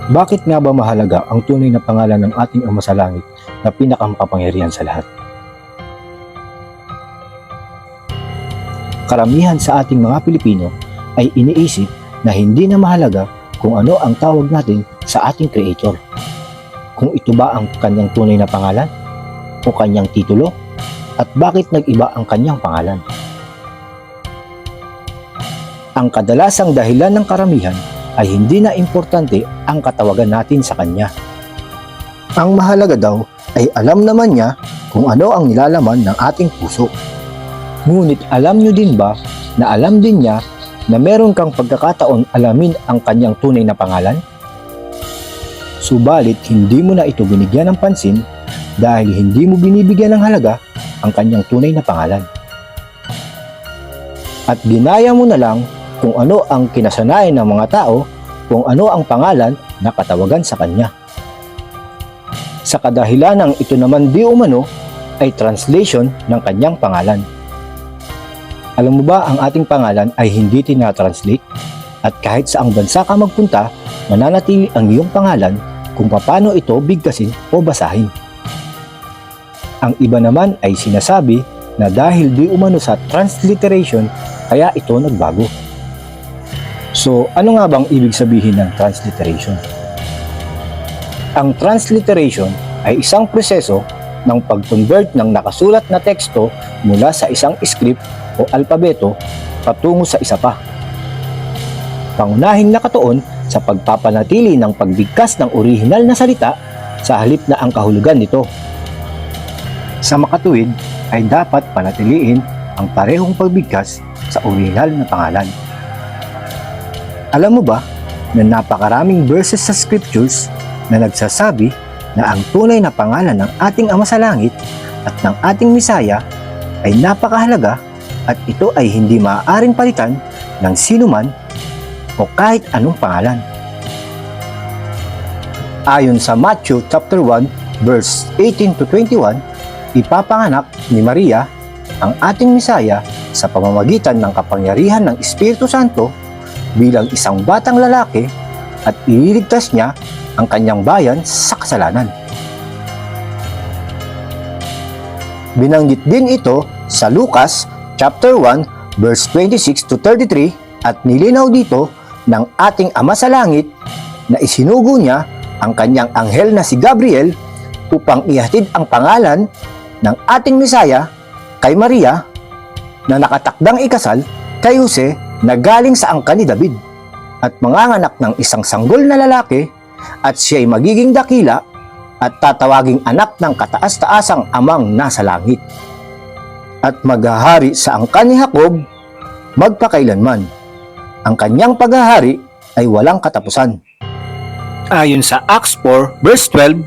Bakit nga ba mahalaga ang tunay na pangalan ng ating Ama sa Langit na pinakamakapangyarihan sa lahat? Karamihan sa ating mga Pilipino ay iniisip na hindi na mahalaga kung ano ang tawag natin sa ating Creator. Kung ito ba ang kanyang tunay na pangalan o kanyang titulo, at bakit nag-iba ang kanyang pangalan. Ang kadalasang dahilan ng karamihan ay hindi na importante ang katawagan natin sa kanya. Ang mahalaga daw ay alam naman niya kung ano ang nilalaman ng ating puso. Ngunit alam nyo din ba na alam din niya na meron kang pagkakataon alamin ang kanyang tunay na pangalan? Subalit hindi mo na ito binigyan ng pansin dahil hindi mo binibigyan ng halaga ang kanyang tunay na pangalan. At ginaya mo na lang kung ano ang kinasanayan ng mga tao, kung ano ang pangalan na katawagan sa kanya. Sa kadahilanang ito naman di umano ay translation ng kanyang pangalan. Alam mo ba ang ating pangalan ay hindi tinatranslate? At kahit saang bansa ka magpunta, mananatili ang iyong pangalan kung paano ito bigkasin o basahin. Ang iba naman ay sinasabi na dahil di umano sa transliteration, kaya ito nagbago. So, ano nga bang ibig sabihin ng transliteration? Ang transliteration ay isang proseso ng pag-convert ng nakasulat na teksto mula sa isang script o alpabeto patungo sa isa pa. Pangunahing nakatuon sa pagpapanatili ng pagbigkas ng orihinal na salita sa halip na ang kahulugan nito. Sa makatuwid ay dapat panatiliin ang parehong pagbigkas sa orihinal na pangalan. Alam mo ba na napakaraming verses sa scriptures na nagsasabi na ang tunay na pangalan ng ating Ama sa Langit at ng ating Mesaya ay napakahalaga at ito ay hindi maaaring palitan ng sinuman o kahit anong pangalan. Ayon sa Matthew chapter 1 verse 18 to 21, ipapanganak ni Maria ang ating Mesaya sa pamamagitan ng kapangyarihan ng Espiritu Santo bilang isang batang lalaki at ililigtas niya ang kanyang bayan sa kasalanan. Binanggit din ito sa Lucas chapter 1 verse 26 to 33 at nilinaw dito ng ating Ama sa Langit na isinugo niya ang kanyang anghel na si Gabriel upang ihatid ang pangalan ng ating Mesaya kay Maria na nakatakdang ikasal kay Jose na galing sa angkan ni David at manganganak ng isang sanggol na lalaki at siya'y magiging dakila at tatawaging anak ng kataas-taasang amang nasa langit at maghahari sa angkan ni Jacob magpakailanman. Ang kanyang paghahari ay walang katapusan. Ayon sa Acts 4 verse 12,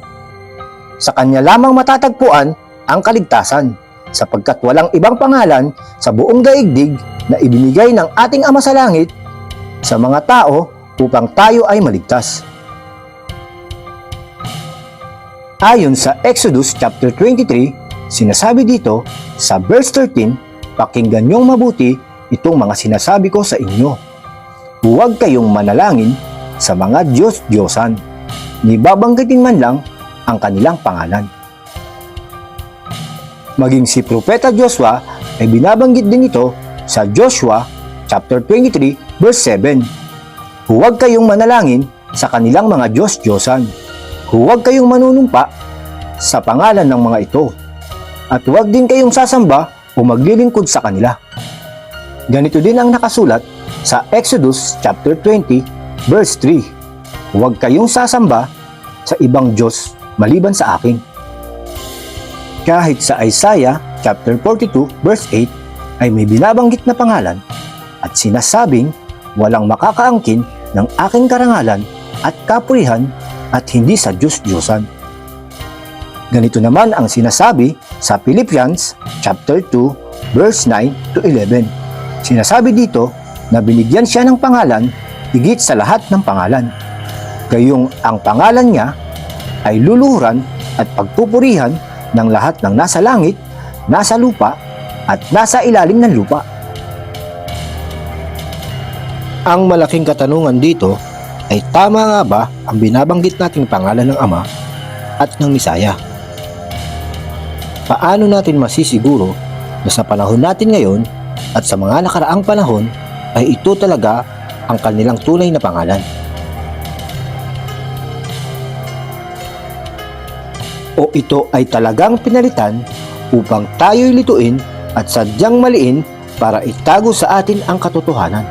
sa kanya lamang matatagpuan ang kaligtasan sapagkat walang ibang pangalan sa buong daigdig na ibinigay ng ating Ama sa Langit sa mga tao upang tayo ay maligtas. Ayon sa Exodus chapter 23, sinasabi dito sa verse 13, pakinggan niyong mabuti itong mga sinasabi ko sa inyo. Huwag kayong manalangin sa mga Diyos-Diyosan, ni babanggitin man lang ang kanilang pangalan. Maging si Propeta Joshua ay binabanggit din ito sa Joshua chapter 23 verse 7. Huwag kayong manalangin sa kanilang mga Diyos-Diyosan. Huwag kayong manunumpa sa pangalan ng mga ito. At huwag din kayong sasamba o maglilingkod sa kanila. Ganito din ang nakasulat sa Exodus chapter 20 verse 3. Huwag kayong sasamba sa ibang Diyos maliban sa akin. Kahit sa Isaiah chapter 42 verse 8 ay may binabanggit na pangalan at sinasabing walang makakaangkin ng aking karangalan at kapurihan at hindi sa Diyos-Diyosan. Ganito naman ang sinasabi sa Philippians chapter 2 verse 9 to 11. Sinasabi dito na binigyan siya ng pangalan higit sa lahat ng pangalan. Gayong ang pangalan niya ay luluhuran at pagpupurihan ng lahat ng nasa langit, nasa lupa, at nasa ilalim ng lupa. Ang malaking katanungan dito ay tama nga ba ang binabanggit nating pangalan ng Ama at ng Misaya? Paano natin masisiguro na sa panahon natin ngayon at sa mga nakaraang panahon ay ito talaga ang kanilang tunay na pangalan? O ito ay talagang pinalitan upang tayo'y lituin at sadyang maliin para itago sa atin ang katotohanan?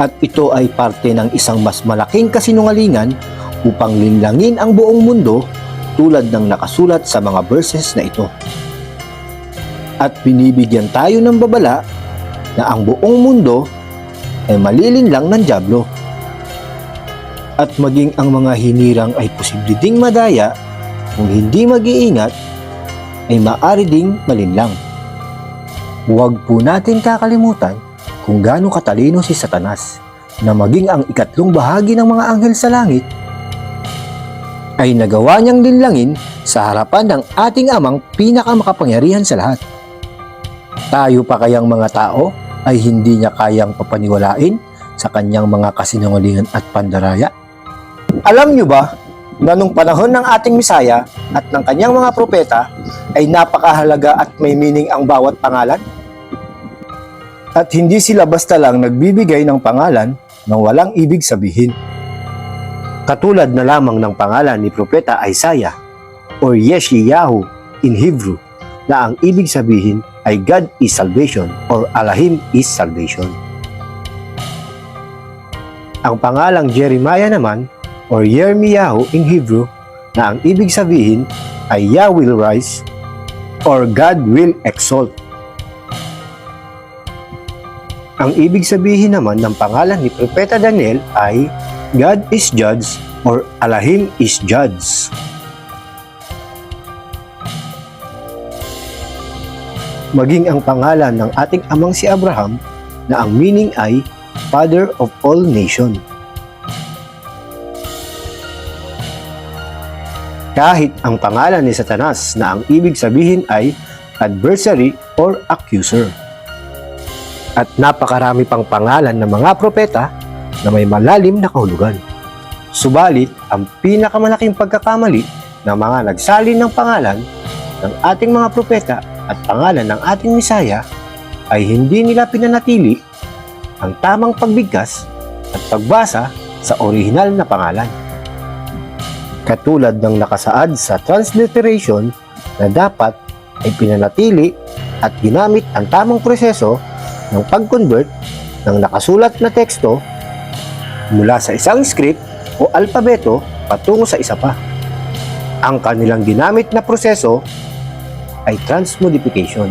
At ito ay parte ng isang mas malaking kasinungalingan upang linlangin ang buong mundo tulad ng nakasulat sa mga verses na ito. At binibigyan tayo ng babala na ang buong mundo ay malilinlang ng dyablo. At maging ang mga hinirang ay posible ding madaya kung hindi mag-iingat ay maaari ding malinlang. Huwag po natin kakalimutan kung gaano katalino si Satanas na maging ang ikatlong bahagi ng mga anghel sa langit ay nagawa niyang linlangin sa harapan ng ating Amang pinakamakapangyarihan sa lahat. Tayo pa kayang mga tao ay hindi niya kayang papaniwalain sa kanyang mga kasinungalingan at pandaraya? Alam niyo ba na nung panahon ng ating Misaya at ng kanyang mga propeta ay napakahalaga at may meaning ang bawat pangalan? At hindi sila basta lang nagbibigay ng pangalan na walang ibig sabihin. Katulad na lamang ng pangalan ni Propeta Isaiah or Yeshayahu in Hebrew na ang ibig sabihin ay God is salvation or Elohim is salvation. Ang pangalang Jeremiah naman or Yirmiyahu in Hebrew na ang ibig sabihin ay Yah will rise or God will exalt. Ang ibig sabihin naman ng pangalan ni Propeta Daniel ay God is judge or Elohim is judge. Maging ang pangalan ng ating amang si Abraham na ang meaning ay Father of all nation. Kahit ang pangalan ni Satanas na ang ibig sabihin ay adversary or accuser. At napakarami pang pangalan ng mga propeta na may malalim na kahulugan. Subalit, ang pinakamalaking pagkakamali ng mga nagsalin ng pangalan ng ating mga propeta at pangalan ng ating Misaya ay hindi nila pinanatili ang tamang pagbigkas at pagbasa sa orihinal na pangalan. Katulad ng nakasaad sa transliteration na dapat ay pinanatili at ginamit ang tamang proseso ng pag-convert ng nakasulat na teksto mula sa isang script o alpabeto patungo sa isa pa. Ang kanilang ginamit na proseso ay transmodification,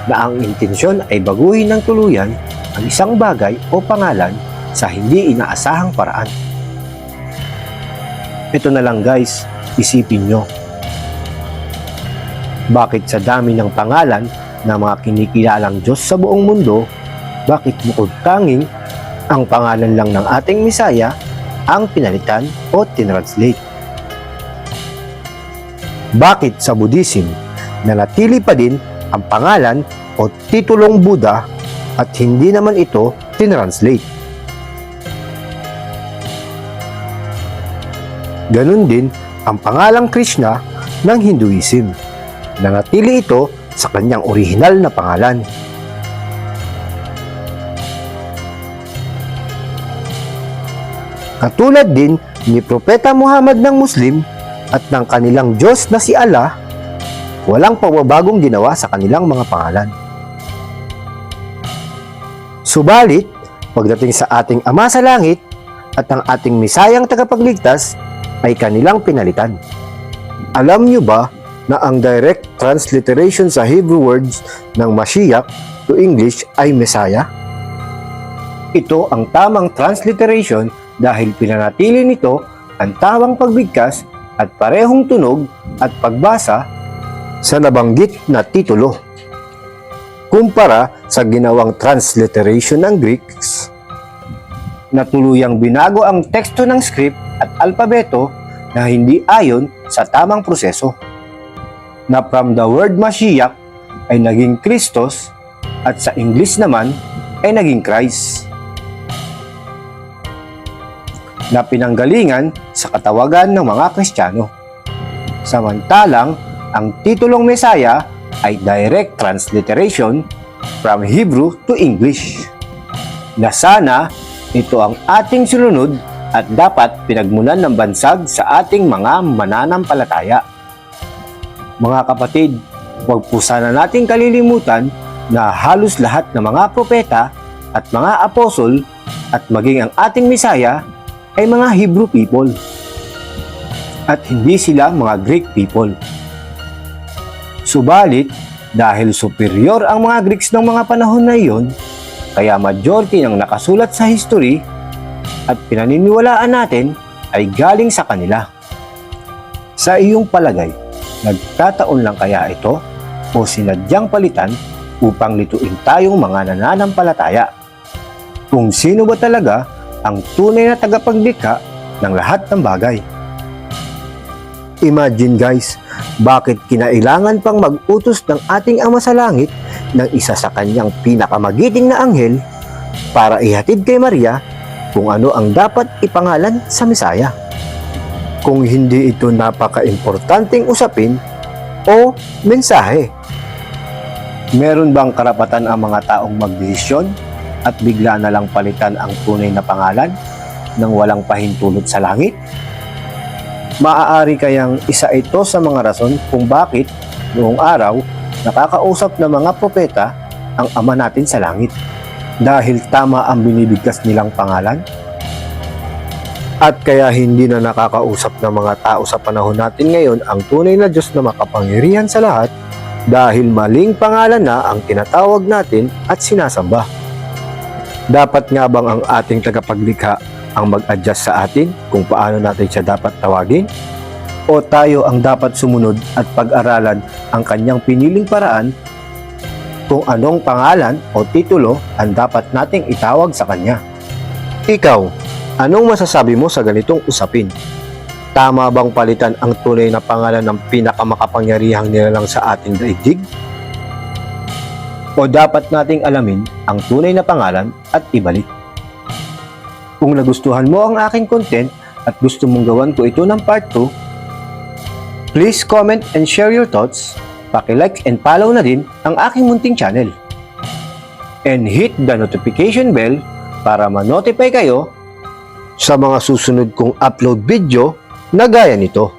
na ang intensyon ay baguhin ng tuluyan ang isang bagay o pangalan sa hindi inaasahang paraan. Ito na lang guys, isipin nyo. Bakit sa dami ng pangalan na mga kinikilalang Diyos sa buong mundo, bakit bukod tanging ang pangalan lang ng ating Misaya ang pinalitan o tinranslate? Bakit sa Buddhism, nanatili pa din ang pangalan o titulong Buddha at hindi naman ito tinranslate? Ganon din ang pangalang Krishna ng Hinduism. Nanatili ito sa kanyang orihinal na pangalan. Katulad din ni Propeta Muhammad ng Muslim at ng kanilang Diyos na si Allah, walang pagbabagong ginawa sa kanilang mga pangalan. Subalit, pagdating sa ating Ama sa Langit at ang ating Misayang tagapagligtas, ay kanilang pinalitan. Alam nyo ba na ang direct transliteration sa Hebrew words ng Mashiach to English ay Messiah? Ito ang tamang transliteration dahil pinanatili nito ang tamang pagbigkas at parehong tunog at pagbasa sa nabanggit na titulo. Kumpara sa ginawang transliteration ng Greeks na tuluyang binago ang teksto ng script at alpabeto na hindi ayon sa tamang proseso. Na from the word Mashiach ay naging Christos at sa English naman ay naging Christ. na pinanggalingan sa katawagan ng mga Kristiyano. Samantalang, ang titulong Mesaya ay direct transliteration from Hebrew to English, na sana ito ang ating sinunod at dapat pinagmulan ng bansag sa ating mga mananampalataya. Mga kapatid, huwag po sana nating kalilimutan na halos lahat ng mga propeta at mga apostol at maging ang ating Mesaya ay mga Hebrew people at hindi sila mga Greek people. Subalit, dahil superior ang mga Greeks ng mga panahon na iyon, kaya majority ng nakasulat sa history at pinaniniwalaan natin ay galing sa kanila. Sa iyong palagay, nagkataon lang kaya ito o sinadyang palitan upang lituin tayong mga nananampalataya? Kung sino ba talaga ang tunay na tagapaglikha ng lahat ng bagay? Imagine guys, bakit kinailangan pang mag-utos ng ating Ama sa Langit ng isa sa kanyang pinakamagiting na anghel para ihatid kay Maria kung ano ang dapat ipangalan sa Mesaya? Kung hindi ito napaka-importanteng usapin o mensahe. Meron bang karapatan ang mga taong magdesisyon at bigla na lang palitan ang tunay na pangalan nang walang pahintulot sa langit? Maaari kayang isa ito sa mga rason kung bakit noong araw nakakausap ng mga propeta ang Ama natin sa langit dahil tama ang binibigkas nilang pangalan? At kaya hindi na nakakausap ng mga tao sa panahon natin ngayon ang tunay na Diyos na makapangyarihan sa lahat dahil maling pangalan na ang tinatawag natin at sinasamba. Dapat nga bang ang ating tagapaglikha ang mag-adjust sa atin kung paano natin siya dapat tawagin? O tayo ang dapat sumunod at pag-aralan ang kanyang piniling paraan kung anong pangalan o titulo ang dapat nating itawag sa kanya? Ikaw, anong masasabi mo sa ganitong usapin? Tama bang palitan ang tunay na pangalan ng pinakamakapangyarihang nilalang sa ating daigdig? O dapat nating alamin ang tunay na pangalan at ibalik? Kung nagustuhan mo ang aking content at gusto mong gawan ko ito ng part 2, please comment and share your thoughts, paki-like and follow na din ang aking munting channel. And hit the notification bell para ma-notify kayo sa mga susunod kong upload video na gaya nito.